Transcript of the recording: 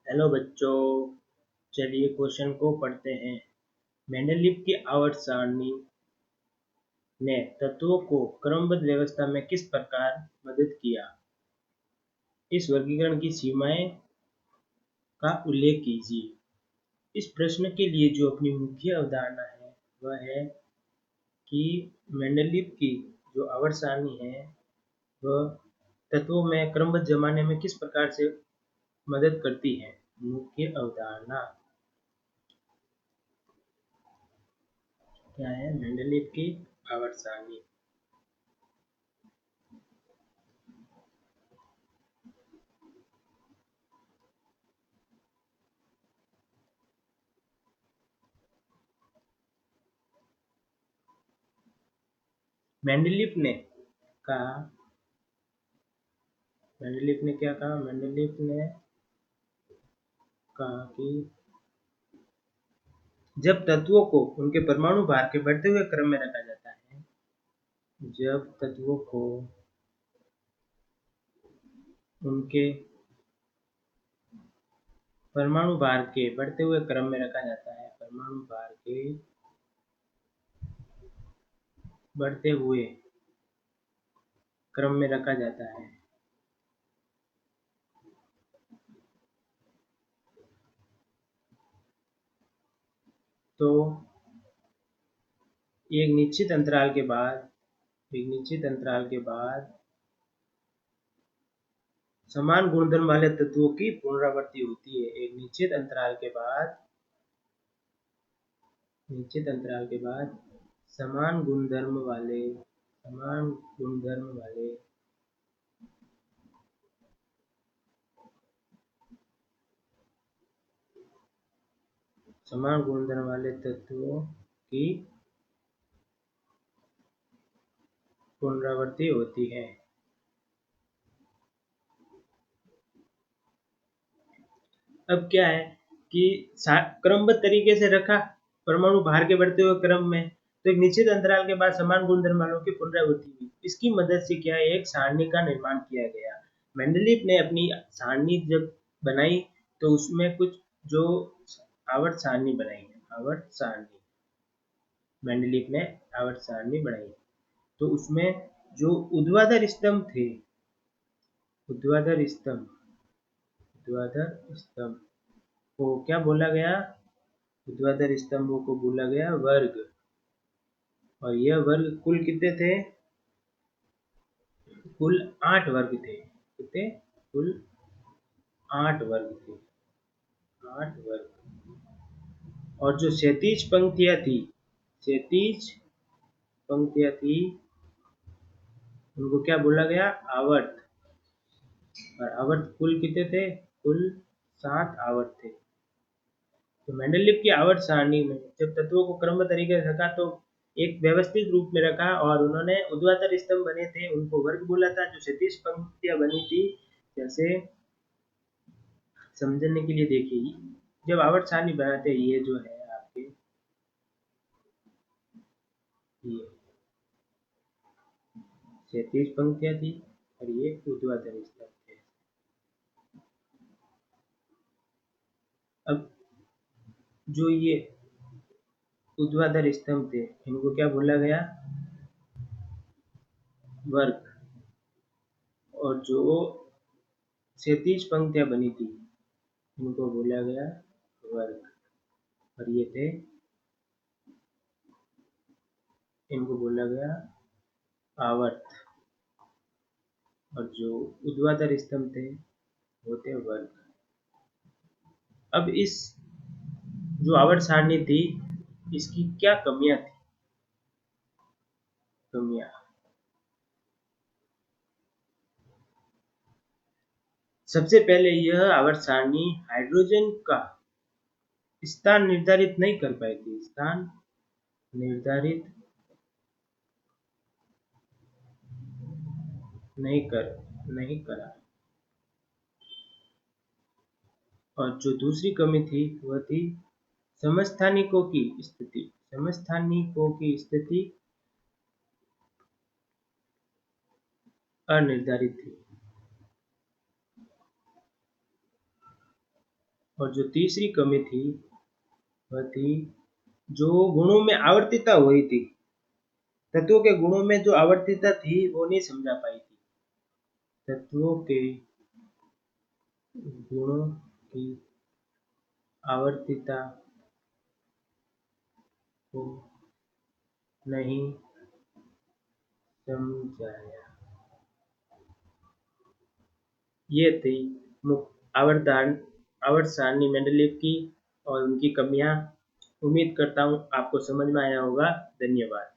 Hello बच्चों, चलिए question को पढ़ते हैं। मेंडलीव की आवर्त सारणी ने तत्वों को क्रमबद्ध व्यवस्था में किस प्रकार मदद किया? इस वर्गीकरण की सीमाएं का उल्लेख कीजिए। इस प्रश्न के लिए जो अपनी मुख्य अवधारणा है वह है कि मेंडलीव की जो आवर्त सारणी है वह तत्वों में क्रमबद्ध जमाने में किस प्रकार से मदद करती है। मुख्य अवधारणा क्या है? मेंडलीव की आवर्त सारणी। मेंडलीव ने कहा मेंडलीव ने क्या कहा? मेंडलीव ने कहा कि जब तत्वों को उनके परमाणु भार के बढ़ते हुए क्रम में रखा जाता है, जब तत्वों को उनके परमाणु भार के बढ़ते हुए क्रम में रखा जाता है, परमाणु भार के बढ़ते हुए क्रम में रखा जाता है, तो एक निश्चित अंतराल के बाद समान गुणधर्म वाले तत्वों की पुनरावृत्ति होती है। एक निश्चित अंतराल के बाद समान गुणधर्म वाले तत्वों की पुनरावृत्ति होती है। अब क्या है कि क्रमबद्ध तरीके से रखा परमाणु भार के बढ़ते हुए क्रम में, तो एक निश्चित अंतराल के बाद समान गुणधर्म वालों की पुनरावृत्ति हुई। इसकी मदद से क्या है, एक सारणी का निर्माण किया गया। मेंडलीव ने अपनी सारणी जब बनाई तो उसमें कुछ जो आवर्त सारणी बनाई है, मेंडलीव ने आवर्त सारणी बनाई, तो उसमें जो ऊर्ध्वाधर स्तंभ को क्या बोला गया? ऊर्ध्वाधर स्तंभों को बोला गया वर्ग। और यह वर्ग कुल कितने थे? कुल 8 वर्ग थे। कितने? कुल 8 वर्ग थे। 8 वर्ग। और जो क्षैतिज पंक्तियां थी उनको क्या बोला गया? आवर्त। और आवर्त कुल कितने थे? कुल 7 आवर्त थे। तो मेंडलीव की आवर्त सारणी में जब तत्वों को क्रमबद्ध तरीके से रखा तो एक व्यवस्थित रूप में रखा, और उन्होंने ऊर्ध्वाधर स्तंभ बने थे उनको वर्ग बोला था। जो क्षैतिज पंक्तियां बनी थी, जैसे समझने के लिए देखिए, जब आवर्त सारणी बनाते हैं, ये जो है आपके ये क्षैतिज पंक्तियां थी और ये ऊर्ध्वाधर स्तंभ थे। अब जो ये ऊर्ध्वाधर स्तंभ थे इनको क्या बोला गया? वर्ग। और जो क्षैतिज पंक्तियां बनी थी इनको बोला गया वर्ग। और ये थे, इनको बोला गया आवर्त। और जो ऊर्ध्वाधर स्तंभ थे वो थे वर्ग। अब इस जो आवर्त सारणी थी इसकी क्या कमियां थी? सबसे पहले यह आवर्त सारणी हाइड्रोजन का स्थान निर्धारित नहीं कर पाई थी। स्थान निर्धारित नहीं करा। और जो दूसरी कमी थी वह थी समस्थानिकों की स्थिति अनिर्धारित थी। और जो तीसरी कमी थी वह थी जो गुणों में आवर्तिता हुई थी, तत्वों के गुणों में जो आवर्तिता थी वो नहीं समझा पाई थी। तत्वों के गुणों की आवर्तिता को नहीं समझाया। ये थी आवर्त सारणी मेंडलीव की और उनकी कमियां। उम्मीद करता हूँ आपको समझ में आया होगा। धन्यवाद।